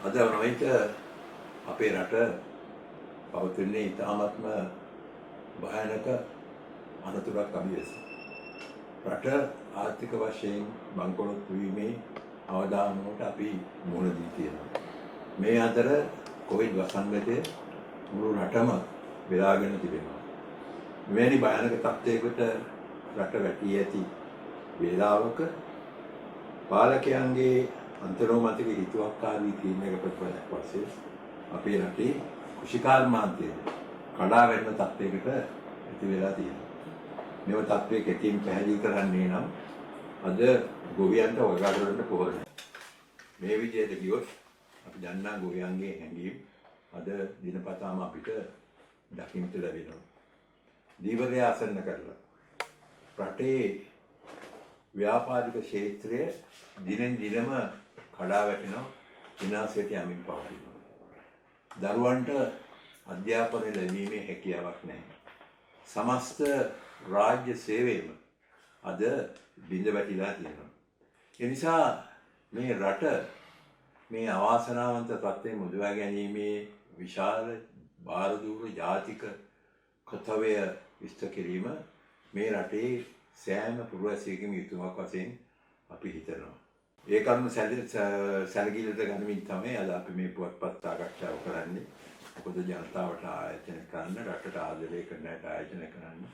අද නොයිට අපේ රට පවතින්නේ ඉතාමත්ම භයානක අනතුරක් අභියස. රට ආර්ථික වශයෙන් බංකොලොත් වීමේ අවදානමකට අපි මුහුණ දී තියෙනවා. මේ අතර කොවිඩ් වසංගතය මුළු රටම වෙලාගෙන තිබෙනවා. මෙවැනි භයානක තත්ත්වයකට රට වැටී ඇති වේලාවක පාලකයන්ගේ අන්තරෝමතික හිතුවක්කාරී තීරණයක ප්‍රතිඵලයක් වශයෙන් අපේ රටේ කෘෂිකාර්මාන්තය කඩා වැටෙන තත්ත්වයකට ඇති වෙලා තියෙනවා. මෙව තත්ත්වයේ කෙටියෙන් පැහැදිලි කරන්නේ නම් අද ගොවියන්ට වගා කරන්න කොහොමද? මේ විදිහට ගියොත් අපි දන්නා ගොවියන්ගේ හැඟීම් අද දිනපතාම අපිට දකින්නට ලැබෙනවා. දීවරය ආසන්න කරලා රටේ ව්‍යාපාරික ක්ෂේත්‍රය දිනෙන් දිනම කඩා වැටෙනවා, විනාශයට යමින් පවතිනවා. දරුවන්ට අධ්‍යාපනය ලැබීමේ හැකියාවක් නැහැ. සමස්ත රාජ්‍ය සේවයම අද බිඳ වැටිලා තියෙනවා. ඒ නිසා මේ රට මේ අවාසනාවන්ත තත්ත්වයෙන් මුදවා ගැනීමේ විශාල භාරදූර ජාතික කර්තව්‍ය ඉෂ්ට කිරීම මේ රටේ සෑම පුරවැසියෙකුම යුතුමක් වශයෙන් අපි හිතනවා. ඒ කරුණු සැලකිලිට ගනිමින් තමයි අද අපි මේ පුවත්පත් සාකච්ඡාව කරන්නේ. මොකද ජනතාවට ආයෝජනය කරන්න, රටට ආදරය කරන්නට ආයෝජනය කරන්න.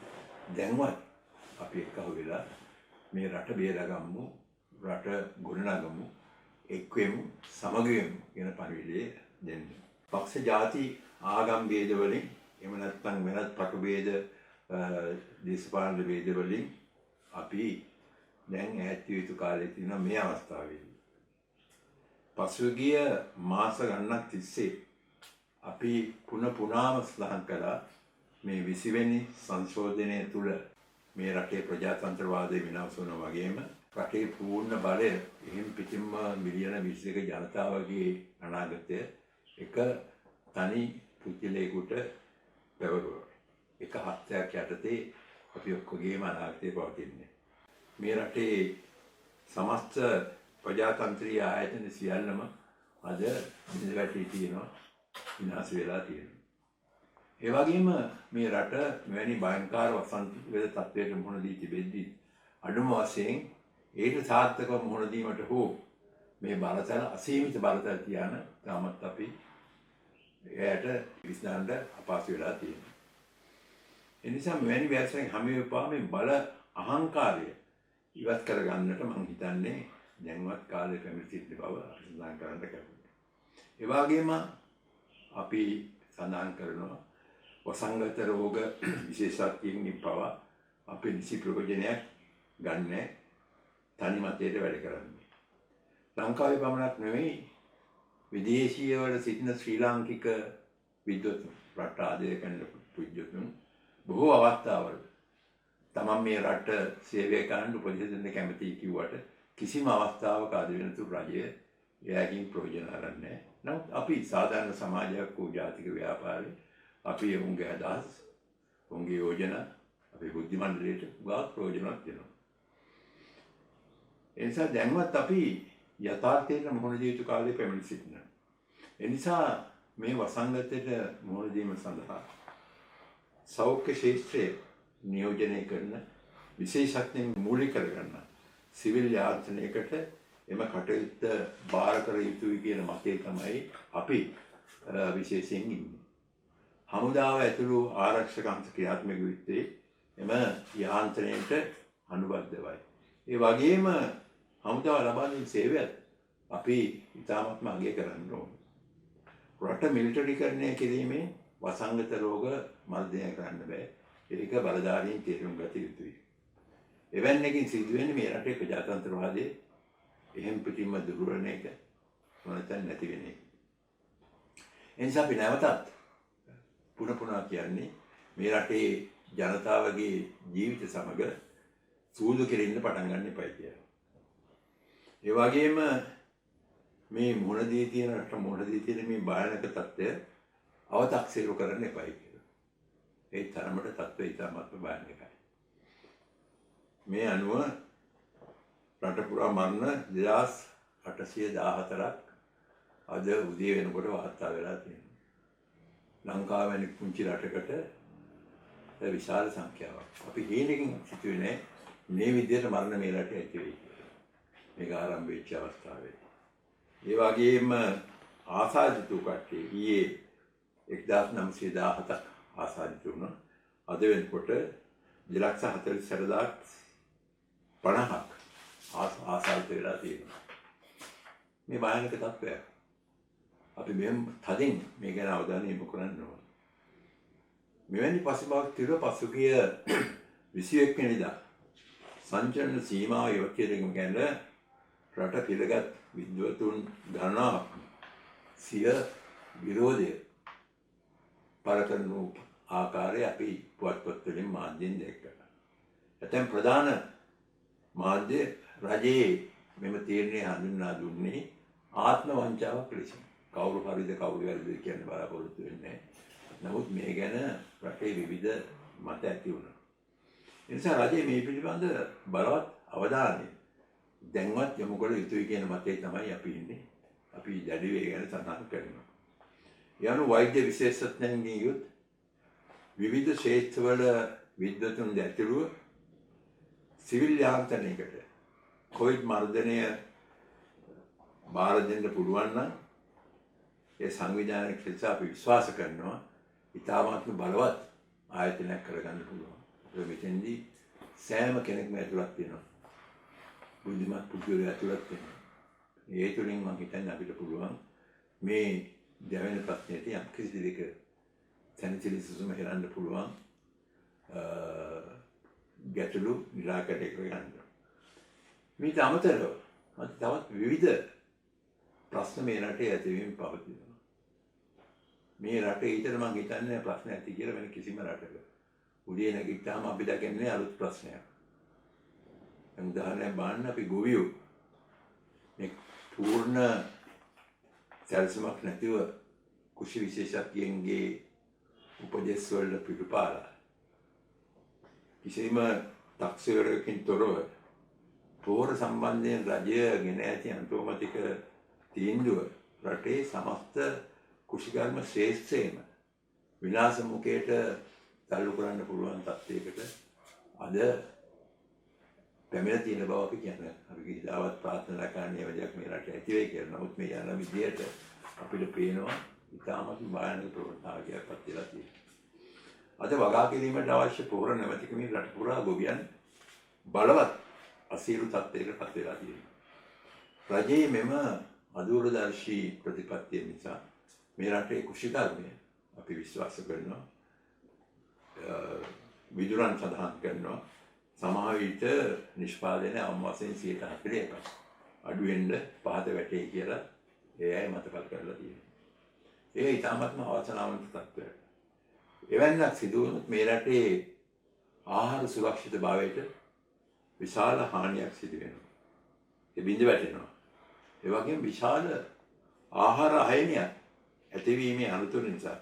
දැන්වත් අපි එක්කහුව වෙලා මේ රට බේරගමු, රට ගොඩනගමු, එක්වෙමු, සමග වෙමු කියන පණිවිඩය දෙන්න. පක්ෂ ජාති ආගම් ભેද වලින් එහෙම නැත්නම් වෙනත් පටු ભેද දේශපාලන ભેද වලින් අපි දැන් ඈත් විය යුතු කාලේ තියෙන මේ අවස්ථාවේදී පසුගිය මාස ගණනක් තිස්සේ අපි පුනාම සඳහන් කළා මේ 20 වෙනි සංශෝධනය තුළ මේ රටේ ප්‍රජාතන්ත්‍රවාදය විනාශ වුණා වගේම රටේ පූර්ණ බලය එහෙම් පිටින්ම මිලියන 22ක ජනතාවගේ අනාගතය එක තනි පුද්ගලයෙකුට පැවරුවා. එක හත්යක් යටතේ අපි ඔක්කොගේම අනාගතය පවතින්නේ. මේ රටේ සමස්ත ප්‍රජාතන්ත්‍රීය ආයතන සියල්ලම අද බිඳ වැටී තියෙනවා, විනාශ වෙලා තියෙනවා. ඒ වගේම මේ රට මෙවැනි භයංකාර වසංගත තත්ත්වයකට මුහුණ දී තිබෙද්දී අඩුම වශයෙන් ඒකට සාර්ථකව මුහුණ දීමට හෝ මේ බලතල අසීමිත බලතල තියාන තාමත් අපි එයට විශ්නාන්ට අපහසු වෙලා තියෙනවා. ඒ නිසා මෙවැනි ව්‍යවස්ථාවෙන් හැම වෙපාවෙම බල අහංකාරය ඉවත් කරගන්නට මම හිතන්නේ දැන්වත් කාලය පැමිණ සිටින බව සඳහන් කරන්න කැමතියි. ඒ වගේම අපි සඳහන් කරනවා වසංගත රෝග විශේෂඥයින් පවා අපි නිසි ප්‍රයෝජනයක් ගන්න තනි මතයට වැඩ කරන්නේ. ලංකාවේ පමණක් නෙවෙයි විදේශීය වල සිටින ශ්‍රී ලාංකික විද්වතුන් රට ආදරය කරන පුද්ගලයන් බොහෝ අවස්ථාවල තමන් මේ රට සේවය කරන්න උපදෙස් දෙන්න කැමතියි කිව්වට කිසිම අවස්ථාවක අද වෙනතුරු රජය එයාගෙන් ප්‍රයෝජන ගන්නෑ නැහැ. නමුත් අපි සාධාරණ සමාජයක් වූ ජාතික ව්‍යාපාරේ අපි උන්ගේ අදහස්, උන්ගේ යෝජනා අපි බුද්ධි මණ්ඩලයට ගාක් ප්‍රයෝජනවත් දෙනවා. ඒ නිසා දැන්වත් අපි යථාර්ථයට මුහුණ දී යුතු කාලේ පැමිණ සිටිනවා. ඒ නිසා මේ වසංගතයට මුහුණ දීම සඳහා සෞඛ්‍ය ක්ෂේත්‍රයේ නියෝජනය කරන විශේෂඥයින් මූලික කරගන්න සිවිල් යාන්ත්‍රණයකට එම කටයුත්ත බාර කර යුතුයි කියන මතය තමයි අපි විශේෂයෙන් ඉන්නේ. හමුදාව ඇතුළු ආරක්ෂක අංශ ක්‍රියාත්මක වෙත්තේ එම යාන්ත්‍රණයට අනුබද්ධවයි. ඒ වගේම හමුදාව ලබා දෙන සේවයත් අපි ඉතාමත්ම අගය කරන්න ඕනේ. රට මිලිටරිකරණය කිරීමේ වසංගත රෝග මර්ධනය කරන්න බෑ. ඒක බලධාරීන් තේරුම් ගත යුතුයි. එවැන්නකින් සිදුවෙන්නේ මේ රටේ ප්‍රජාතන්ත්‍රවාදයේ එහෙම් පිටින්ම දුර්වලන එක නැත්නම් නැති වෙන එක. එනිසා අපි නැවතත් පුනා කියන්නේ මේ රටේ ජනතාවගේ ජීවිත සමග සූදු කෙරෙන්න පටන් ගන්න එපයි කියලා. ඒ වගේම මේ මුහුණ දී තියෙන රට මුහුණ දී තියෙන මේ භයානක තත්ත්වය අව탁සිරු කරන්න එපයි කියලා. ඒ තරමට තත්ත්වය ඉතාමත්ම භයානකයි. මේ අනුව රට පුරා මරණ 2814ක් අද උදේ වෙනකොට වාර්තා වෙලා තියෙනවා. ලංකාව වැනි පුංචි රටකට විශාල සංඛ්‍යාවක්. අපි හීනකින් සිතුවේ නැහැ මේ විදිහට මරණ මේ රටේ ඇති වෙයි කියලා. මේක ආරම්භ වෙච්ච අවස්ථාවේ. ඒ වගේම ආසාදිත කට්ටිය ඊයේ 1917ක් ආසාදිත වුණා. අද වෙනකොට 2,48,50ක් ආසාදිත වෙලා තියෙනවා. මේ භයානක තත්ත්වයක්. අපි මෙම් තදින් මේ ගැන අවධානය යොමු කරන්න ඕන. මෙවැනි පසුබාක් තිර පසුගිය 21 වෙනිදා සංචලන සීමාව ඉවත් කිරීම ගැන රට පිළිගත් විද්වතුන් ගණනාවක් සිය විරෝධය පළ කරන ආකාරය අපි පුවත්පත්වලින් මාධ්‍යයෙන් දැක්කා. ඇතැම් ප්‍රධාන මාධ්‍ය රජයේ මෙම තීරණය හඳුන්වා දුන්නේ ආත්ම වංචාවක් ලෙස. කවුරු හරිද කවුරු වැරදිද කියන්න බලාපොරොත්තු වෙන්නේ නැහැ. නමුත් මේ ගැන රටේ විවිධ මත ඇති වුණා. ඒ නිසා රජයේ මේ පිළිබඳ බලවත් අවධානය දැන්වත් යොමු කළ යුතුයි කියන මතයේ තමයි අපි ඉන්නේ. අපි දැඩිව ඒ ගැන සඳහන් කරනවා. යනු වෛද්‍ය විශේෂඥයන්ගෙන් යුත් විවිධ ක්ෂේත්‍රවල විද්වතුන් ඇතුළුව සිවිල් යාන්ත්‍රණයකට කොවිඩ් මර්ධනය බාර දෙන්න පුළුවන් නම් ඒ සංවිධානයක් ලෙස අපි විශ්වාස කරනවා ඉතාමත්ම බලවත් ආයතනයක් කරගන්න පුළුවන්. ඒ මෙතෙන්දී සෑම කෙනෙක්ම ඇතුළත් වෙනවා. බුද්ධිමත් පුද්ගලයෝ ඇතුළත් වෙනවා. ඒ තුලින් මම හිතන්නේ අපිට පුළුවන් මේ දැවෙන ප්‍රශ්නෙට යම් කිසි දෙයක සැනසෙලි සුසුම හෙලන්න පුළුවන් ගැටලු නිරාකරණය කරගන්න. මේට අමතරව තවත් විවිධ ප්‍රශ්න මේ රටේ ඇතිවීම පවතිනවා. මේ රටේ ඊතර මම හිතන්නේ ප්‍රශ්න ඇති කියලා වෙන කිසිම රටක. උදේ නැගිට්ටාම අපි දකින්නේ අලුත් ප්‍රශ්නයක්. උදාහරණයක් බලන්න අපි ගොවියෝ මේ පූර්ණ සැලසුමක් නැතිව කුෂි විශේෂඥයන්ගේ උපදෙස් වලට පිටුපාලා කිසිම තක්සේරකින් තොරව පෝර සම්බන්ධයෙන් රජය ගෙන ඇති අන්තෝමතික තීන්දුව රටේ සමස්ත කුෂිකර්ම ශ්‍රේෂ්ඨයම විනාශ මුඛයට තල්ලු කරන්න පුළුවන් තත්ත්වයකට අද පැමිණ තියෙන බව අපි කියන්නේ. අපි කිසිදාවත් ප්‍රාර්ථනා කරන්නේ වැඩක් මේ රටේ ඇති වෙයි කියලා. නමුත් මේ යන විදියට අපිට පේනවා ඉතාමත් භයානක ප්‍රවණතාවයක් පත් වෙලා තියෙනවා. අද වගා කිරීමට අවශ්‍ය පෝර නැමැතිකමින් රට පුරා ගොවියන් බලවත් අසීරු තත්ත්වයකට පත් වෙලා තියෙනවා. රජයේ මෙම අදූරදර්ශී ප්‍රතිපත්තිය නිසා මේ රටේ කුෂිකර්මය අපි විශ්වාස කරනවා විදුරන් සඳහන් කරනවා සමහර විට නිෂ්පාදනය අවම වශයෙන් 41% අඩු වෙන්න පහත වැටේ කියලා ඒ අය මතපත් කරලා තියෙනවා. ඒ ඉතාමත්ම අවසනාවන්ත තත්ත්වයක්. එවැන්නක් සිදු වුණොත් මේ රටේ ආහාර සුරක්ෂිතභාවයට විශාල හානියක් සිදු වෙනවා. ඒ බිඳ වැටෙනවා. ඒ වගේම විශාල ආහාර අහිමියක් ඇතිවීමේ අනතුරු නිසා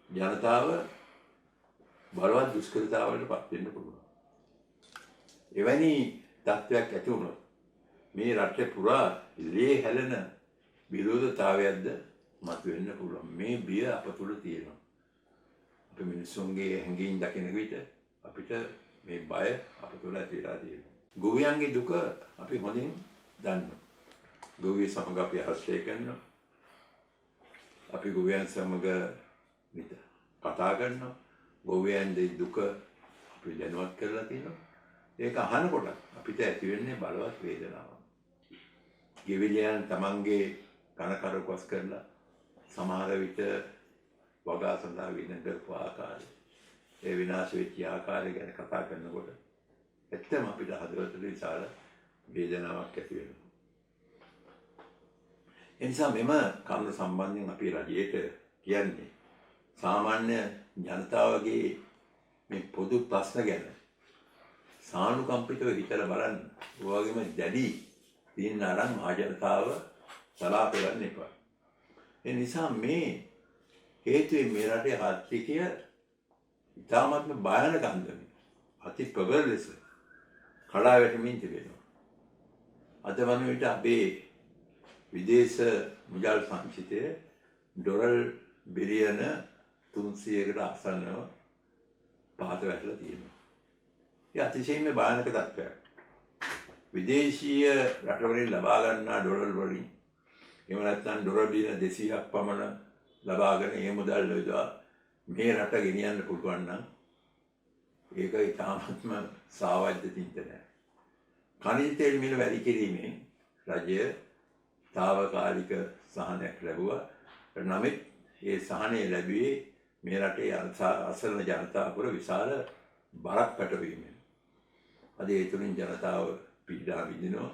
ජනතාව බලවත් දුෂ්කරතාවලට පත් වෙන්න පුළුවන්. එවැනි තත්ත්වයක් ඇති වුණොත් මේ රටේ පුරා ලේ හැලෙන විරෝධතාවයක්ද මතුවෙන්න පුළුවන්. මේ බිය අප තුළ තියෙනවා. අපි මිනිස්සුන්ගේ හැඟීම් දකින විට අපිට මේ බය අප තුළ ඇති වෙලා තියෙනවා. ගොවියන්ගේ දුක අපි හොඳින් දන්නවා. ගොවිය සමග අපි ආශ්‍රය කරනවා. අපි ගොවියන් සමග කතා කරනවා. ගොවියන්ගේ දුක අපි දැනුවත් කරලා තියෙනවා. ඒක අහනකොට අපිට ඇති වෙන්නේ බලවත් වේදනාවක්. ගෙවිලියන් තමන්ගේ කනකරකවස් කරලා සමහර විට වගා සඳහා විඳින කරපු ආකාරය, ඒ විනාශ වෙච්ච ආකාරය ගැන කතා කරනකොට ඇත්තම අපිට හදවතට විශාල වේදනාවක් ඇති වෙනවා. ඒ නිසා මෙම කරුණු සම්බන්ධයෙන් අපි රජයට කියන්නේ සාමාන්‍ය ජනතාවගේ මේ පොදු ප්‍රශ්න ගැන සානුකම්පිතව හිතලා බලන්න. ඒ වගේම දැඩි තීරණ අරන් මහජනතාව සලා පෙරන්න එපා. ඒ නිසා මේ හේතුවෙන් මේ රටේ ආර්ථිකය ඉතාමත්ම භයානක අන්දමින් අති ප්‍රබල ලෙස කඩා වැටෙමින් තිබෙනවා. අද වන විට අපේ විදේශ මුදල් සංචිතය ඩොලර් බිලියන 300කට ආසන්නව පහත වැටලා තියෙනවා. ඒ අතිශයින්ම භයානක තත්ත්වයක්. විදේශීය රටවලින් ලබා ගන්නා ඩොලර් වලින් එහෙම නැත්නම් ඩොලර් බිලියන 200ක් පමණ ලබාගෙන ඒ මුදල් යොදා මේ රට ගෙනියන්න පුළුවන් නම් ඒක ඉතාමත්ම සාවද්‍ය චින්තනයක්. khනිජ තෙල් මිල වැඩි කිරීමෙන් රජය తాවකාලික සහනයක් ලැබුවා. නමුත් ඒ සහනය ලැබුවේ මේ රටේ අසරණ ජනතාව විශාල බරක් පැටවීමෙන්. අද ඒ තුලින් ජනතාව පීඩා විඳිනවා.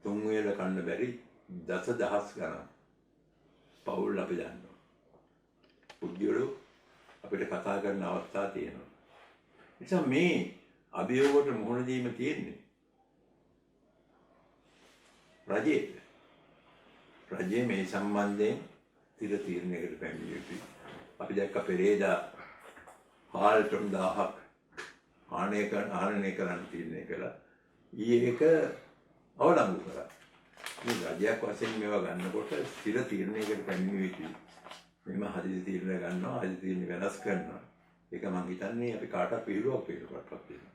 තුන් වේල කන්න බැරි දසදහස් ගණන් පවුල් අපි දන්නවා. පුද්ගලයෝ අපිට කතා කරන අවස්ථා තියෙනවා. නිසා මේ අභියෝගයට මුහුණ දීම තියෙන්නේ රජයේ මේ සම්බන්ධයෙන් තිර තීරණයකට පැමිණිය යුතුයි. අපි දැක්ක පෙරේදා හාල් ටොන් 1000ක් ආනයන කරන්න තීරණය කළා. ඊයේ ඒක අවලංගු කරා. මේ රජයක් වශයෙන් මේවා ගන්නකොට තිර තීරණයකට පැමිණිය යුතුයි. මෙම හදිසි තීරණ ගන්නවා, හදිසි තීරණ වෙනස් කරනවා. ඒක මම හිතන්නේ අපි කාටවත් පිළිරුවක් වෙන්නපත් වෙනවා.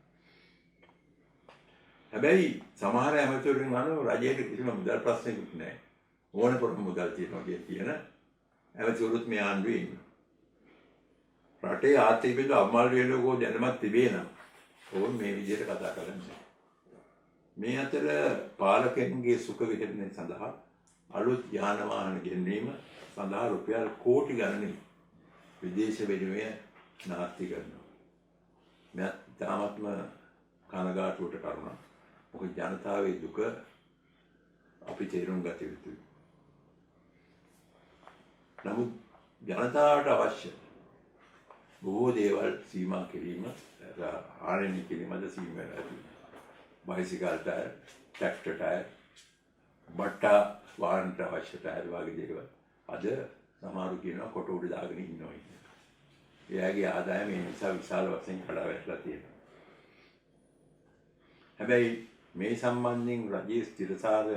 හැබැයි සමහර ඇමතිවරුන් වහන්සේ රජයට කිසිම මුදල් ප්‍රශ්නයක්වත් නැහැ. ඕන තරම් මුදල් තියෙනවා කියන ඇමතිවරුත් මේ ආණ්ඩුවේ ඉන්නවා. රටේ ආර්ථික පිළිබඳ අමාරු වේලකෝ දැනමත් තිබේ නම් ඕන් මේ විදිහට කතා කරන්නේ. මේ අතර පාලකයන්ගේ සුඛ විහරණය සඳහා අලුත් යාන වාහන ගෙන්වීම සඳහා රුපියල් කෝටි ගණනින් විදේශ විනිමය නාස්ති කරනවා. මේ තාමත්ම කනගාටුවට කරුණක්. මොකද ජනතාවේ දුක අපි තේරුම් ගත යුතුයි. නමුත් ජනතාවට අවශ්‍ය බොහෝ දේවල් සීමා කිරීම ආරණ්‍ය කිරීමද සීමා වෙලා තියෙනවා. බයිසිකල් ටයර්, ට්‍රැක්ටර් ටයර්, බට්ටා වාහනට අවශ්‍ය ටයර් වගේ දේවල් අද සමහරු කියනවා කොට උඩ දාගෙන ඉන්නවා කියලා. එයාගේ ආදායම මේ නිසා විශාල වශයෙන් කඩා වැටලා තියෙනවා. හැබැයි මේ සම්බන්ධයෙන් රජයේ ස්ථිරසාර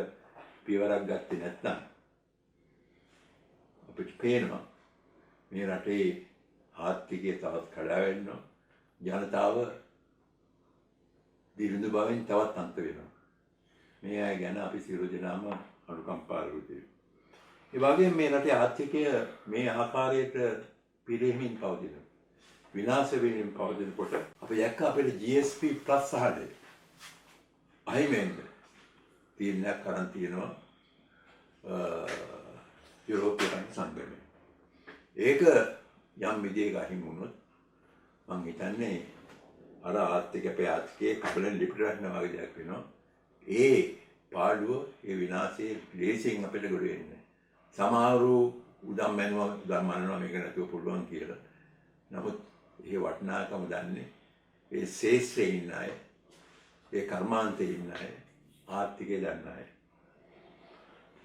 පියවරක් ගත්තේ නැත්නම් අපිට පේනවා මේ රටේ ආර්ථිකය තවත් කඩා වැටෙනවා. ජනතාව දිරුඳු බවෙන් තවත් අන්ත වෙනවා. මේ අය ගැන අපි සියලු දෙනාම අනුකම්පා කරමු. ඒ වගේම මේ රටේ ආර්ථිකය මේ ආකාරයට පිළිහිමින් පවතින විනාශ වෙමින් පවතිනකොට අපි දැක්ක අපේ GSP+ සහලේ අහිමෙන් තීරණයක් කරන් තියෙනවා යුරෝපීය සංගමය. ඒක යම් විදිහක අහිමි වුණොත් මම හිතන්නේ අර ආර්ථිකයේ කබලෙන් ලිපිට රැඳෙනවා වගේ දෙයක් වෙනවා. ඒ පාඩුව ඒ විනාශයේ ලේසියෙන් අපිට ගොඩ වෙන්නේ. සමහරු උදම් මැනුවා මේක නැතුව පුළුවන් කියලා. නමුත් ඒ වටිනාකම දන්නේ ඒ ශේෂ්ත්‍රයේ ඉන්න අය, ඒ කර්මාන්තයේ ඉන්න අය, ආර්ථිකය දන්න අය.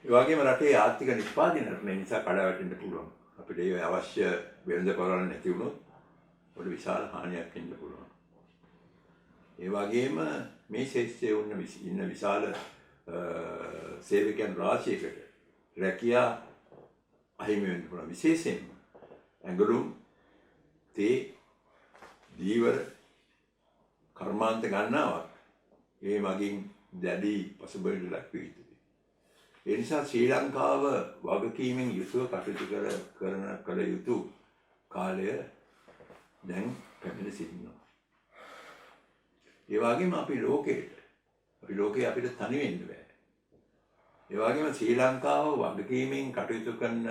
ඒ වගේම රටේ ආර්ථික නිෂ්පාදනයට මේ නිසා කඩා වැටෙන්න පුළුවන්. අපිට ඒ අවශ්‍ය වෙළඳ පොළවල් නැති වුණොත් ඔය විශාල හානියක් වෙන්න පුළුවන්. ඒ වගේම මේ ශේෂ්ත්‍රයේ ඉන්න විශාල සේවකයන් රාශියකට රැකියා අහිමි වෙන්න පුළුවන්. විශේෂයෙන්ම ඇඟලුම්, තේ, දීවර, කර්මාන්ත ගන්නවා ඒ මගින් දැඩි පසුබිමට ලක් වී තිබේ. ඒ නිසා ශ්‍රී ලංකාව වගකීමෙන් යුතුව කටයුතු කළ යුතු කාලය දැන් පැමිණ සිටිනවා. ඒ වගේම අපි ලෝකයේ අපිට තනි වෙන්න බෑ. ඒ වගේම ශ්‍රී ලංකාව වගකීමෙන් කටයුතු කරන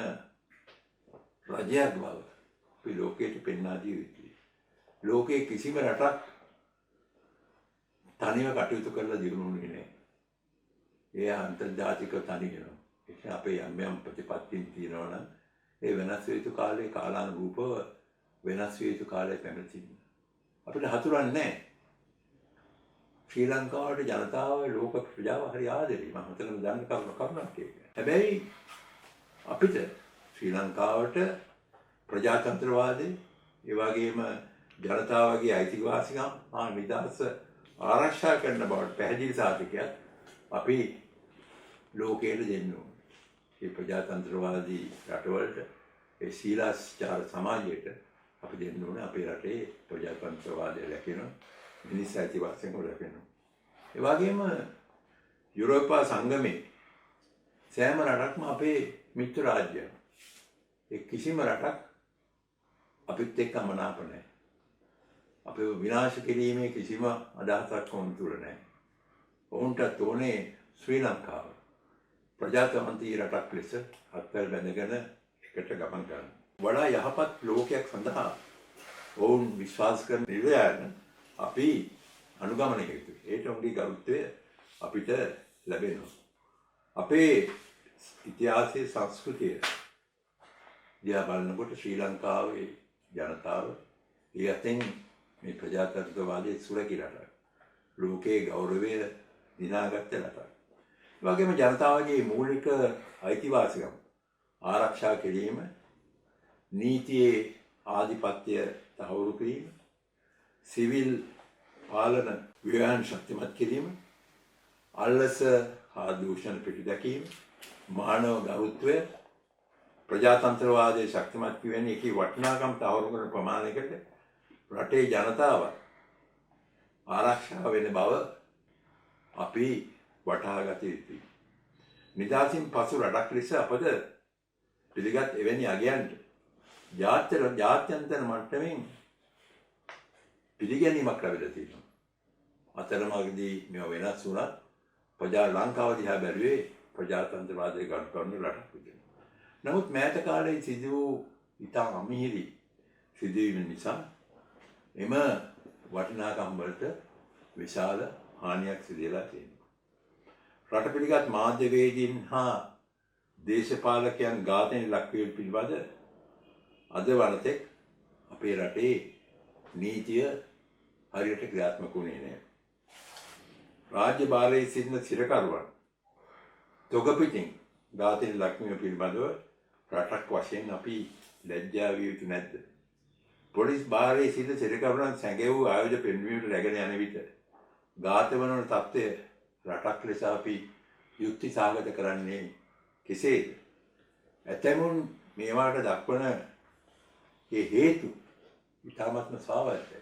රජයක් බව අපි ලෝකයට පෙන්වා දිය යුතුයි. ලෝකයේ කිසිම රටක් තනිව කටයුතු කරලා දිනුනේ නැහැ. ඒ අන්තර්ජාතික තනි වෙනවා. ඒක අපේ යම් ප්‍රතිපත්තීන් තියෙනවා නම් ඒ වෙනස් වේ යුතු කාලේ කාලානුරූපව වෙනස් වේ යුතු කාලේ පැමිණෙන්නේ. අපිට හතුරන්නේ නැහැ. ශ්‍රී ලංකාවට ජනතාව ලෝක ප්‍රජාව හරි ආදරේ. මම හිතනවා දන්න කරුණක් ඒක. හැබැයි අපිට ශ්‍රී ලංකාවට ප්‍රජාතන්ත්‍රවාදී ඒ වගේම ජනතාවගේ අයිතිවාසිකම් නිදහස ආරක්ෂා කරන බවට පැහැදිලි සාධකයක් අපි ලෝකයට දෙන්න ඕන. ඒ ප්‍රජාතන්ත්‍රවාදී රටවලට ඒ ශීලාචාර සමාජයට අපි දෙන්න ඕනේ අපේ රටේ ප්‍රජාතන්ත්‍රවාදය රැකෙන මිනිස් අයිතිවාසිකම් රැකෙන. ඒ වගේම යුරෝපා සංගමේ සෑම රටක්ම අපේ මිත්‍ර රාජ්‍යයක්. ඒ කිසිම රටක් අපිත් එක්ක මනාප නැහැ. අපේ විනාශ කිරීමේ කිසිම අදහසක් වුන් තුර නැහැ. ඔවුන්ට ඕනේ ශ්‍රී ලංකාව ප්‍රජාතන්ත්‍රී රටක් ලෙස අත්වැල් බැඳගෙන එකට ගමන් කරන්න. වඩා යහපත් ලෝකයක් සඳහා ඔවුන් විශ්වාස කරන නිර්යයන් අපි අනුගමනය කළ යුතුයි. ඒට උන්ගේ ගෞරවය අපිට ලැබෙනවා. අපේ ඉතිහාසයේ සංස්කෘතිය දිහා බලනකොට ශ්‍රී ලංකාවේ ජනතාව ඊයතෙන් මේ ප්‍රජාතන්ත්‍රවාදයේ සුරකිරට ලෝකයේ ගෞරවය දිනාගත්ත රටක්. ඒ වගේම ජනතාවගේ මූලික අයිතිවාසිකම් ආරක්ෂා කිරීම, නීතියේ ආධිපත්‍ය තහවුරු කිරීම, සිවිල් පාලන ව්‍යවහාර ශක්තිමත් කිරීම, අල්ලස හා දූෂණ පිළිදැකීම, මානව ගෞරවය, ප්‍රජාතන්ත්‍රවාදයේ ශක්තිමත් කිරීම එකී වටිනාකම් තහවුරු කරන ප්‍රමාණයකට රටේ ජනතාව ආරක්ෂා වෙන බව අපි වටහා ගත යුතුයි. නිදහසින් පසු රටක් ලෙස අපද පිළිගත් එවැනි අගයන්ට ජාත්‍යන්තර මට්ටමින් පිළිගැනීමක් ලැබිලා තියෙනවා. අතරමඟදී මේවා වෙනස් වුණත් ප්‍රජා ලංකාව දිහා බැලුවේ ප්‍රජාතන්ත්‍රවාදයේ ගරු කරන රටක් විදිහට. නමුත් මෑත කාලයේ සිදු වූ ඉතා අමිහිරි සිදුවීම් නිසා එම වටිනාකම් වලට විශාල හානියක් සිදු වෙලා තියෙනවා. රට පිළිගත් මාධ්‍යවේදීන් හා දේශපාලකයන් ඝාතනයට ලක්වීම පිළිබඳ අද වනතෙක් අපේ රටේ නීතිය හරියට ක්‍රියාත්මක වුණේ නැහැ. රාජ්‍ය භාරයේ සිටින සිරකරුවන් තොග පිටින් ඝාතනයට ලක්වීම පිළිබඳව රටක් වශයෙන් අපි ලැජ්ජා විය යුතු නැද්ද? පොලිස් භාරයේ සිටින සිරකරුවන් සැඟවූ ආයුධ පෙන්වීමට රැගෙන යන විට ඝාත වන තත්ත්වය රටක් ලෙස අපි යුක්ති සාගත කරන්නේ කෙසේද? ඇතැමුන් මේවාට දක්වන ඒ හේතු ඉතාමත්ම ස්වාභාවිකයි.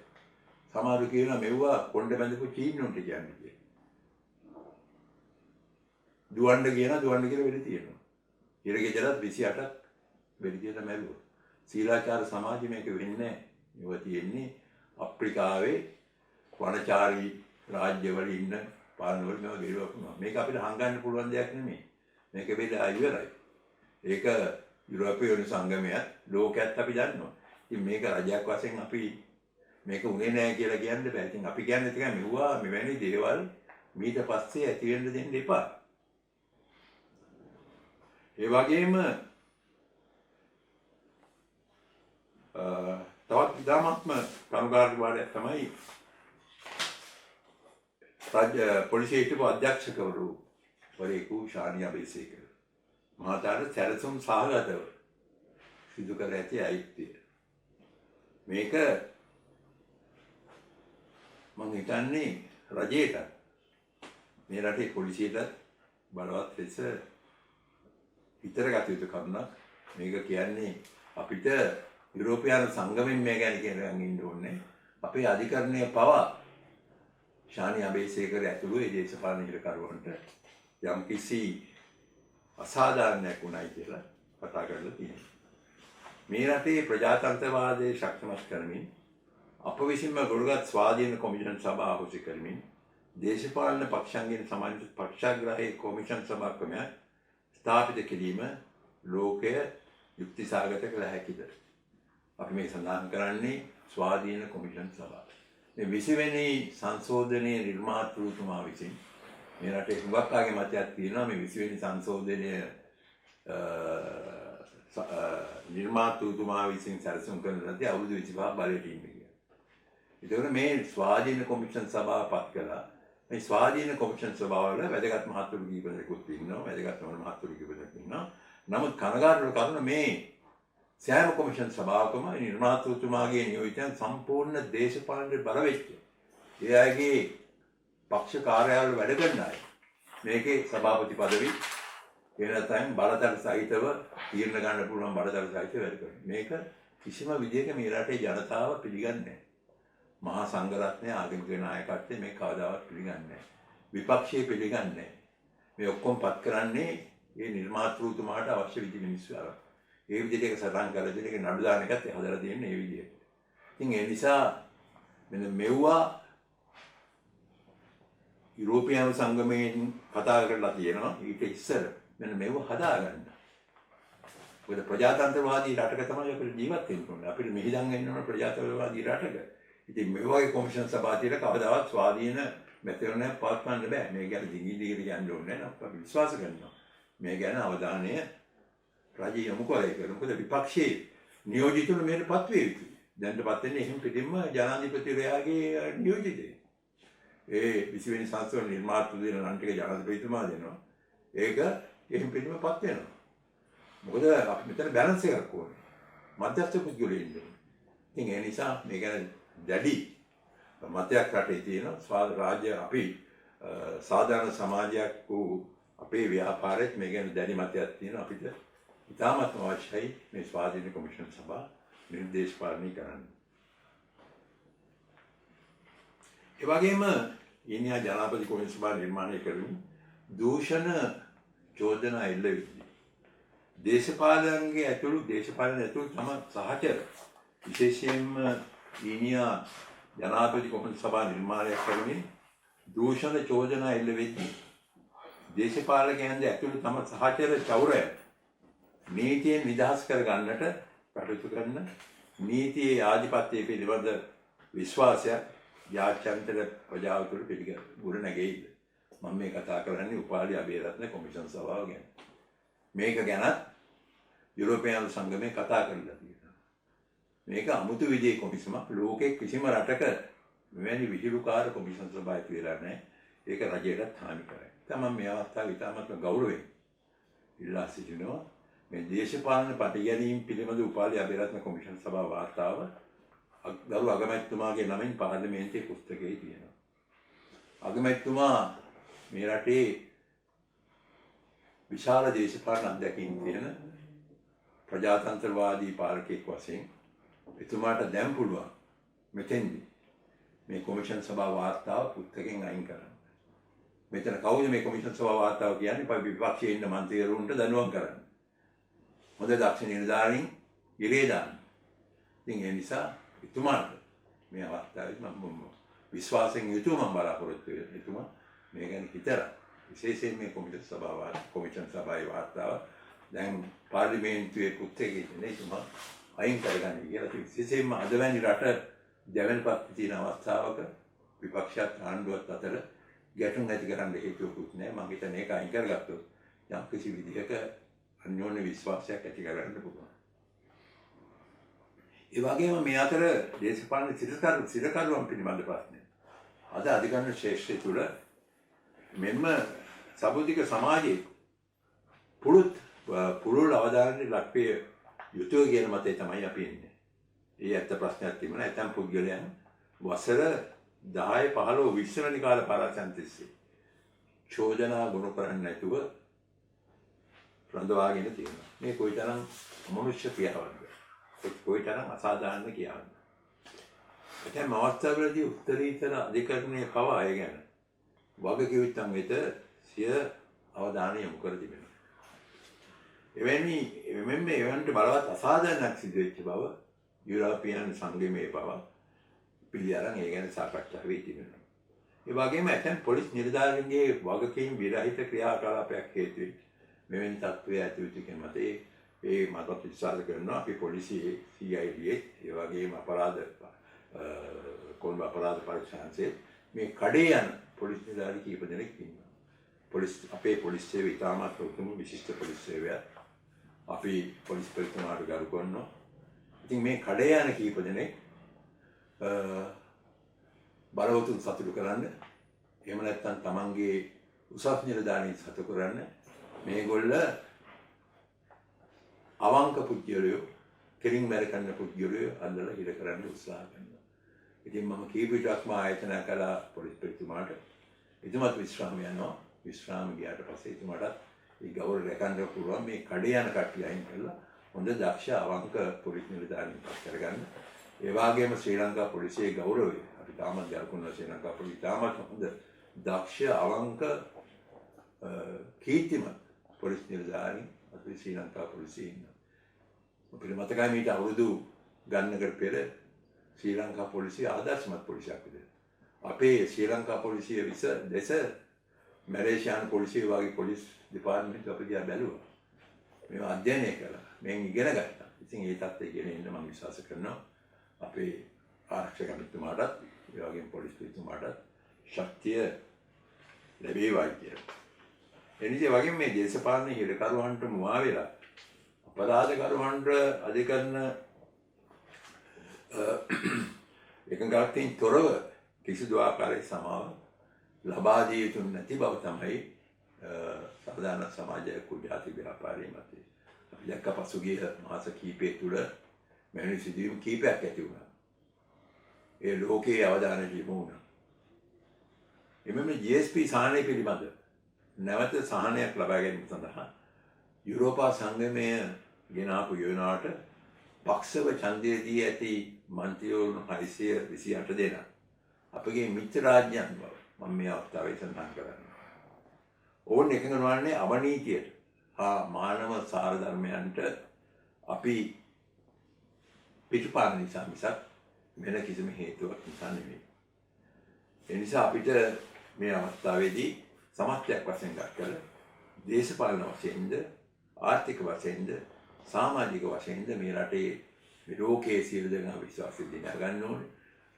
සමහරු කියනවා මෙව්වා කොණ්ඩ බැඳපු චීනුන්ට කියන්නේ කියලා. දුවන්න කියලා වෙලි තියෙනවා. ඉරගෙදරත් 28ක් වෙලියට මැරුවා. සීලාචාර සමාජෙ මේක වෙන්නේ නැහැ. ඒවා තියෙන්නේ අප්‍රිකාවේ වනචාරී රාජ්‍යවල ඉන්න පාලනවල මේවා ගෙරුවා. මේක අපිට හංගන්න පුළුවන් දෙයක් නෙමෙයි. මේක වෙලා ඉවරයි. ඒක යුරෝපීය සංගමයක් ලෝකයක් අපි දන්නවා. ඉතින් මේක රජයක් වශයෙන් අපි මේක උනේ නැහැ කියලා කියන්න බෑ. ඉතින් අපි කියන්නේ ටිකක් මෙවුවා මෙවැනි දේවල් මීට පස්සේ ඇති වෙන්න දෙන්න එපා. ඒ වගේම තවත් ඉතාමත්ම කනගාටුවාරයක් තමයි පොලිසියේ හිටපු අධ්‍යක්ෂකවරු වරේකු ශානි අබේසේකර මහතාට සැලසුම් සහගතව සිදු කර ඇති අයිතිය. මේක මම හිතන්නේ රජයට මේ රටේ පොලිසියට බලවත් ලෙස හිතර ගත යුතු කරුණක්. මේක කියන්නේ අපිට යුරෝපියානු සංගමයෙන් මේ ගැන කියනකම් ඉන්න ඕනේ. අපේ අධිකරණය පවා ශානි අබේසේකර ඇතුළු ඒ දේශපාලන හිරකරුවන්ට යම් කිසි අසාධාරණයක් වුණයි කියලා කතා කරලා තියෙනවා. මේ රටේ ප්‍රජාතන්ත්‍රවාදයේ ශක්තිමත් කරමින් අප විසින්ම ගොඩගත් ස්වාධීන කොමිෂන් සභා අහෝසි කරමින් දේශපාලන පක්ෂයන්ගෙන් සමන්විත පක්ෂාග්‍රාහී කොමිෂන් සභා ක්‍රමයක් ස්ථාපිත කිරීම ලෝකය යුක්ති සාගත කළ හැකිද? අපි මේ සඳහන් කරන්නේ ස්වාධීන කොමිෂන් සභාව. මේ 20 වෙනි සංශෝධනයේ නිර්මාතෘතුමා විසින් මේ රටේ හුඟක් ආගේ මතයක් තියෙනවා මේ 20 වෙනි සංශෝධනය නිර්මාතෘතුමා විසින් සැලසුම් කරන ලදී අවුරුදු 25 බලයට ඉන්න කියලා. ඒතකොට මේ ස්වාධීන කොමිෂන් සභාව පත් කළා. මේ ස්වාධීන කොමිෂන් සභාවල වැදගත් මහත්තුරු කීප දෙනෙකුත් ඉන්නවා. වැදගත් නොවන මහත්තුරු කීප දෙනෙක් ඉන්නවා. නමුත් කනගාටුවට කරුණ මේ සෑම කොමිෂන් සභාවකම නිර්මාතෘතුමාගේ නියෝජිතයන් සම්පූර්ණ දේශපාලන බර වෙච්ච. ඒ අයගේ පක්ෂ කාර්යාලවල වැඩ කරන අය. මේකේ සභාපති පදවි ඒ නැත්නම් බලතල සහිතව තීරණ ගන්න පුළුවන් බලතල සහිතව වැඩ කරනවා. මේක කිසිම විදිහක මේ රටේ ජනතාව පිළිගන්නේ නැහැ. මහා සංඝරත්නය ආගමික නායකත්වයේ මේ කවදාවත් පිළිගන්නේ නැහැ. විපක්ෂයේ පිළිගන්නේ නැහැ. මේ ඔක්කොම පත් කරන්නේ මේ නිර්මාතෘතුමාට අවශ්‍ය විදි මිනිස්සු අර. ඒ විදිහට ඒක සටහන් කරලා දෙන එක නඩු දාන එකත් හදලා දෙන්නේ මේ විදිහට. ඉතින් ඒ නිසා මෙන්න මෙව්වා යුරෝපියානු සංගමයෙන් කතා කරලා තියෙනවා ඊට ඉස්සර මෙන්න මේව හදාගන්න. මොකද ප්‍රජාතන්ත්‍රවාදී රටක තමයි අපිට ජීවත් වෙන්න ඕනේ. අපිට මෙහිදන් වෙන්න ඕන ප්‍රජාතන්ත්‍රවාදී රටක. ඉතින් මේ වගේ කොමිෂන් සභාවතියට කවදාවත් ස්වාධීන මෙතනක් පවත්වන්න බෑ. මේ ගැන දිගින් යන්න ඕනේ නැහැ. අපි විශ්වාස කරනවා. මේ ගැන අවධානය රජය යොමු කරේ. මොකද විපක්ෂයේ නියෝජිතුන් මේකටපත් වේ යුතුයි. දැන්ටපත් වෙන්නේ එහෙම පිටින්ම ජනාධිපතිවරයාගේ නියෝජිතේ. ඒ 20 වෙනි සංසද නිර්මාතෘ දෙන නම් ටික ජනාධිපතිතුමා දෙනවා. ඒක එහෙම පිටින්මපත් වෙනවා. මොකද අපි මෙතන බැලන්ස් එකක් ඕනේ. මධ්‍යස්ථ පුද්ගලයෝ ඉන්නේ. ඉතින් ඒ නිසා මේ ගැන දැඩි මතයක් රටේ තියෙනවා. ස්වාධ රාජ්‍ය අපි සාධාරණ සමාජයක් වූ අපේ ව්‍යාපාරයේ මේ ගැන දැඩි මතයක් තියෙනවා. අපිට ඉතාමත් අවශ්‍යයි මේ ස්වාධීන කොමිෂන් සභාව නිර්දේශ පාලනය කරන්න. ඒ වගේම ඊනියා ජනාධිපති කොමිෂන් සභාව නිර්මාණය කරමින් දූෂණ චෝදනා එල්ල වෙන්නේ. දේශපාලනයේ ඇතුළු තම සහචර විශේෂයෙන්ම ඊනියා ජනාධිපති කොමිෂන් සභාව නිර්මාණය කරමින් දූෂණ චෝදනා එල්ල වෙන්නේ. දේශපාලකයන්ද ඇතුළු තම සහචර චෞරය නීතියෙන් නිදහස් කර ගන්නට කටයුතු කරන නීතියේ ආධිපත්‍යය පිළිබඳ විශ්වාසයක් යාචන්තර ප්‍රජාව තුළ ගොඩ නැගෙයිද? මම මේ කතා කරන්නේ උපාලි අබේරත්න කොමිෂන් සභාව ගැන. මේක ගැනත් යුරෝපියානු සංගමය කතා කරලා තියෙනවා. මේක අමුතු විදිහේ කොමිසමක්. ලෝකේ කිසිම රටක මෙවැනි විහිළුකාර කොමිෂන් සභාවක් කියලා නැහැ. ඒක රජයටත් හානි කරයි. තමයි මේ අවස්ථාවේ ඉතාමත්ම ගෞරවයෙන් ඉල්ලා සිටිනවා. මේ දේශපාලන පටිගැනීම් පිළිබඳ උපාලි අබේරත්න කොමිෂන් සභාව වාර්තාව ගරු අගමැතිතුමාගේ නමින් පාර්ලිමේන්තුවේ පුස්තකයේ තියෙනවා. අගමැතිතුමා මේ රටේ විශාල දේශපාලන අත්දැකීම් තියෙන ප්‍රජාතන්ත්‍රවාදී පාලකයෙක් වශයෙන් එතුමාට දැන් පුළුවන් මෙතෙන්දී මේ කොමිෂන් සභාව වාර්තාව පුස්තකයෙන් අයින් කරන්න. මෙතන කවුද මේ කොමිෂන් සභාව වාර්තාව කියන්නේ? විපක්ෂයේ ඉන්න මන්ත්‍රීවරුන්ට දඬුවම් කරන්න. හොඳ දක්ෂ නිලධාරීන් ඉරේ දාන්න. ඉතින් ඒ නිසා එතුමාට මේ අවස්ථාවේ මම විශ්වාසයෙන් යුතුව මම බලාපොරොත්තු වෙනවා. එතුමා මේ ගැන හිතලා විශේෂයෙන් මේ කොමිෂන් සභාවේ වාර්තාව දැන් පාර්ලිමේන්තුවේ පුස්තකයේ තියෙන එතුමා අයින් කරගන්න කියලා. විශේෂයෙන්ම අද වැනි රට දැවෙනපත් තියෙන අවස්ථාවක විපක්ෂයත් ආණ්ඩුවත් අතර ගැටුම් ඇති කරන්න හේතුවකුත් නැහැ. මම හිතන්නේ ඒක අයින් කරගත්තොත් යම් කිසි විදිහක අන්‍යෝන්‍ය විශ්වාසයක් ඇති කරගන්න පුළුවන්. ඒ වගේම මේ අතර දේශපාලන සිරකරුවන් පිළිබඳ ප්‍රශ්නය. අද අධිකරණ ශ්‍රේෂ්ඨය තුළ මෙන්ම සබුද්ධික සමාජයේ පුළුල් අවධානයට ලක්විය යුතුය කියන මතය තමයි අපි ඉන්නේ. ඒ ඇත්ත ප්‍රශ්නයක් තිබුණා. ඇතම් පුද්ගලයන් වසර 10, 15, 20 වෙනි කාල පාරාසන් තිස්සේ චෝදනා ගොනු කරන්නේ නැතුව රඳවාගෙන තියෙනවා. මේ කොයිතරම් අමනුෂ්‍ය ක්‍රියාවක්ද? කොයිතරම් අසාධාරණ ක්‍රියාවක්ද? ඇතැම් අවස්ථාවලදී උත්තරීතර අධිකරණයේ පවා අය ගැන වගකිවිත්තන් වෙත සිය අවධානය යොමු කර තිබෙනවා. එවැන්ට බලවත් අසාධාරණයක් සිදු වෙච්ච බව යුරෝපියානු සංගමයේ පවා පිළි අරන් ඒ ගැන සාකච්ඡා වෙයි තිබෙනවා. ඒ වගේම ඇතැම් පොලිස් නිලධාරීන්ගේ වගකීම් විරහිත ක්‍රියාකලාපයක් හේතුවෙන් මෙවැනි තත්ත්වය ඇති වෙච්ච කියන මතේ ඒ මතත් විශ්වාස කරනවා. අපි පොලිසියේ CID ඒ වගේම කොළඹ අපරාධ පරීක්ෂාංශයේ මේ කඩේ යන පොලිස් නිලධාරී කීප දෙනෙක් ඉන්නවා. අපේ පොලිස් සේවය ඉතාමත් උතුම් විශිෂ්ට පොලිස් සේවයක්. අපි පොලිස් පරීක්ෂණාට ගරු කරනවා. ඉතින් මේ කඩේ යන කීප දෙනෙක් බලවතුන් සතුටු කරන්න, එහෙම නැත්නම් තමන්ගේ උසස් නිලධාරීන් සතුටු කරන්න මේගොල්ල අවංක පුද්ගලයෝ, කෙලින් මැර කරන පුද්ගලයෝ අල්ලලා හිර කරන්න උත්සාහ කරනවා. ඉතින් මම කීප විටක්ම ආයතන කළා පොලිස් පෙතුමාට. එතුමත් විශ්‍රාම යනවා. විශ්‍රාම ගියාට පස්සේ එතුමාට ඒ ගෞරවය රැකගන්න පුළුවන් මේ කඩේ යන කට්ටිය අයින් කරලා හොඳ දක්ෂ අවංක පොලිස් නිලධාරීන් පත් කරගන්න. ඒ වගේම ශ්‍රී ලංකා පොලිසියේ ගෞරවය අපි තාමත් ගල්කුන්න ශ්‍රී ලංකා පොලිසිය තාමත් හොඳ දක්ෂ අවංක කීර්තිමත් පොලිස් නිලධාරීන් අපි ශ්‍රී ලංකා පොලිසියේ ඉන්නවා. අපිට මතකයි මීට අවුරුදු ගන්නකට පෙර ශ්‍රී ලංකා පොලිසිය ආදර්ශමත් පොලිසියක් විදිහට අපේ ශ්‍රී ලංකා පොලිසිය දෙස මැලේසියානු පොලිසිය වගේ පොලිස් දෙපාර්තමේන්තුව අපි දිහා බැලුවා. මේවා අධ්‍යයනය කළා. මේන් ඉගෙන ගත්තා. ඉතින් ඒ තත්ත්වය ඉගෙන ඉන්න මම විශ්වාස කරනවා අපේ ආරක්ෂක අමාත්‍යතුමාටත් ඒ වගේම පොලිස්පතිතුමාටත් ශක්තිය ලැබේවායි කියලා. එනිසා වගේම මේ දේශපාලන හිරකරුවන්ට මුවා වෙලා අපරාධකරුවන්ට අධිකරණ එකඟතාවකින් තොරව කිසිදු ආකාරයක සමාව ලබා දිය යුතු නැති බව තමයි සාධාරණ සමාජයක ජාති ව්‍යාපාරයේ මතය. අපි දැක්ක පසුගිය මාස කිහිපය තුළ මෙවැනි සිදුවීම් කිහිපයක් ඇති වුණා. ඒ ලෝකයේ අවධානය යොමු වුණා. එමෙන්න GSP සහනය පිළිබඳ නැවත සහනයක් ලබා ගැනීම සඳහා යුරෝපා සංගමය ගෙන ආපු යෝජනාවට පක්ෂව ඡන්දය දී ඇති මන්ත්‍රීවරුන් 628 දෙනා අපගේ මිත්‍ර රාජ්‍යයන් බව මම මේ අවස්ථාවේ සඳහන් කරනවා. ඕන් එකඟ නොවන්නේ අවනීතියට හා මානව සාර ධර්මයන්ට අපි පිටුපාන නිසා මිසක් වෙන කිසිම හේතුවක් නිසා නෙවෙයි. ඒ නිසා අපිට මේ අවස්ථාවේදී සමස්තයක් වශයෙන් ගන්න දේශපාලන වශයෙන්ද ආර්ථික වශයෙන්ද සමාජික වශයෙන්ද මේ රටේ ලෝකයේ සියලු දෙනා විශ්වාසය දිනා ගන්න ඕනේ.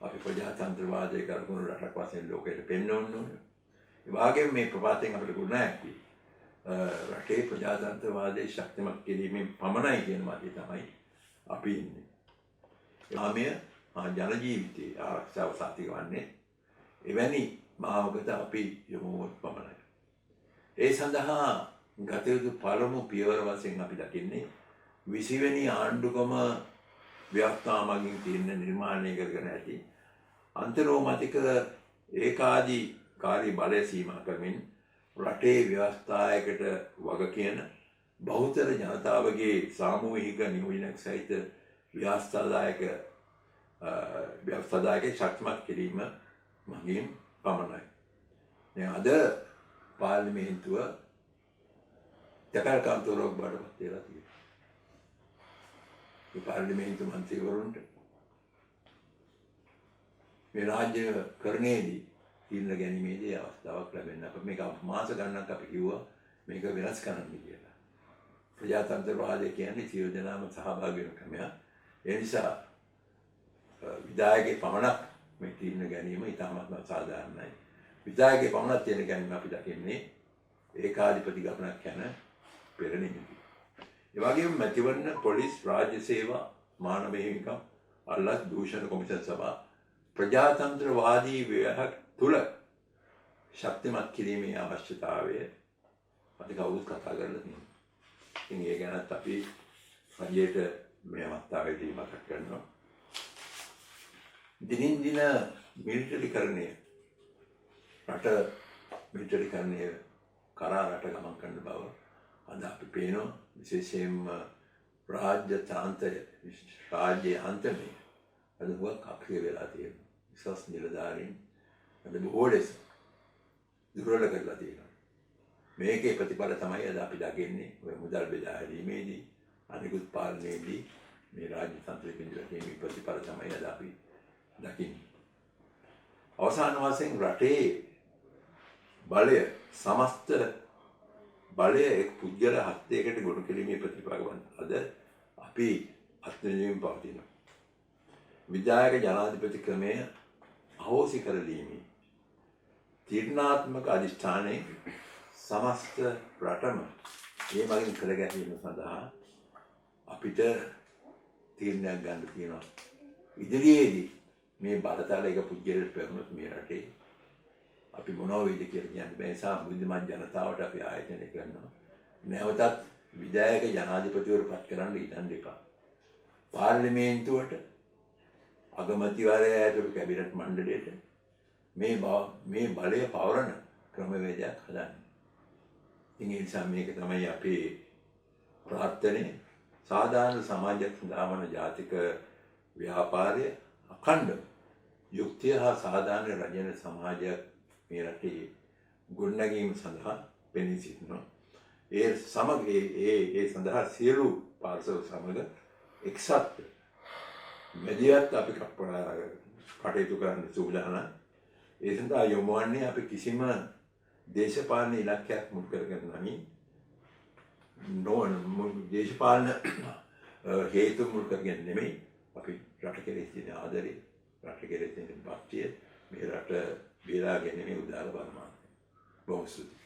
අපි ප්‍රජාතන්ත්‍රවාදය කරපුණු රටක් වශයෙන් ලෝකයට පෙන්වන්න ඕනේ. ඒ වගේම මේ ප්‍රපාතයෙන් අපිට ගුණයක් රටේ ප්‍රජාතන්ත්‍රවාදයේ ශක්තිමත් කිරීමෙන් පමණයි කියන මතය තමයි අපි ඉන්නේ. ආමය ජන ජීවිතයේ ආරක්ෂාව සාතිකවන්නේ එවැනි මාවකට අපි යොමුවොත් පමණයි. ඒ සඳහා ගත යුතු පළමු පියවර වශයෙන් අපි දකින්නේ 20 වෙනි ආණ්ඩුක්‍රම ව්‍යවස්ථාව මගින් තියෙන නිර්මාණය කරගෙන ඇති අන්තරෝමතික ඒකාධිකාරී බලය සීමා කරමින් රටේ ව්‍යවස්ථායකට වග කියන බහුතර ජනතාවගේ සාමූහික නියෝජනයක් සහිත ව්‍යවස්ථාදායක ශක්තිමත් කිරීම මගින් පමණයි. දැන් අද පාර්ලිමේන්තුව තකරකම්තරෝක් බඩපත් වෙලා තියෙනවා. මේ පාර්ලිමේන්තු මන්ත්‍රීවරුන්ට මේ රාජ්‍ය කරණයේදී තීරණ ගැනීමේදී අවස්ථාවක් ලැබෙන්න අප මේක මාස ගණනක් අපි කිව්වා මේක වෙනස් කරන්න කියලා. ප්‍රජාතන්ත්‍රවාදය කියන්නේ සියලු දෙනාම සහභාගී වෙන ක්‍රමයක්. ඒ නිසා විධායකගේ පමණක් මේ තීරණ ගැනීම ඉතාමත්ම සාධාරණයි. විධායකගේ පමණක් තීරණ ගැනීම අපි දකින්නේ ඒකාධිපති ගමනක් යන පෙර නිමිති. ඒ වගේම මැතිවරණ පොලිස් රාජ්‍ය සේවා මානව හිමිකම් අල්ලස් දූෂණ කොමිෂන් සභා ප්‍රජාතන්ත්‍රවාදී ව්‍යවහක් තුළ ශක්තිමත් කිරීමේ අවශ්‍යතාවය අපි කවුරුත් කතා කරලා තියෙනවා. ඉතින් ඒ ගැනත් අපි රජයට මේ අවස්ථාවේදී මතක් කරනවා. දිනින් දින මිලිටරිකරණය රට මිලිටරිකරණය කරා රට ගමන් කරන බව අද අපි පේනවා. විශේෂයෙන්ම රාජ්‍ය අන්තමේ අද හුඟක් අක්‍රිය වෙලා තියෙනවා. විශ්වාස නිලධාරීන් අද බොහෝ ලෙස දුර්වල කරලා තියෙනවා. මේකේ ප්‍රතිඵල තමයි අද අපි දකින්නේ ඔය මුදල් බෙදා හැරීමේදී අනිකුත් පාලනයේදී මේ රාජ්‍ය තන්ත්‍රයේ පිළිවෙලේ ප්‍රතිඵල තමයි අද අපි දකින්නේ. අවසාන වශයෙන් රටේ බලය සමස්ත බලය එක් පුද්ගල හස්තයකට ගොනු කිරීමේ ප්‍රතිපාදකවන් අද අපි අත්විඳින්න පවතිනවා. විධායක ජනාධිපති ක්‍රමය අහෝසි කරලීමේ තීරණාත්මක අධිෂ්ඨානයේ සමස්ත රටම මේ මගින් කර ගැනීම සඳහා අපිට තීරණයක් ගන්න තියෙනවා. ඉදිරියේදී මේ බලතල එක පුද්ගලයෙක් පෙරමුණත් මේ රටේ අපි මොනවා වෙයිද කියලා කියන්නේ බෑ. ඒ නිසා බුද්ධිමත් ජනතාවට අපි ආයතනය කරනවා. නැවතත් විධායක ජනාධිපතිවරු පත් කරන්න ඉඩම් දෙපා. පාර්ලිමේන්තුවට අගමැතිවරයා ඇතුළු කැබිනට් මණ්ඩලයට මේ බලය පවරන ක්‍රමවේදයක් හදන්න. ඉතින් ඒ නිසා මේක තමයි අපේ ප්‍රාර්ථනය. සාධාරණ සමාජයක් සඳහා වන ජාතික ව්‍යාපාරය අඛණ්ඩ යුක්තිය හා සාධාරණ රජන සමාජයක් මේ රටේ ගොඩනැගීම සඳහා පෙනී සිටිනවා. ඒ සමග ඒ සඳහා සියලු පාර්ශව සමග එක්සත් මැදිහත් අපි කටයුතු කරන්න සූදානම්. ඒ සඳහා යොමු වන්නේ අපි කිසිම දේශපාලන ඉලක්කයක් මුල් කරගෙන දේශපාලන හේතු මුල් කරගෙන නෙමෙයි. අපි රට කෙරෙහි තියෙන ආදරේ, රට කෙරෙහි තියෙන භක්තිය, මේ රට බේරා ගැනීමේ උදාර බරමාන. බොහොම ස්තුතියි.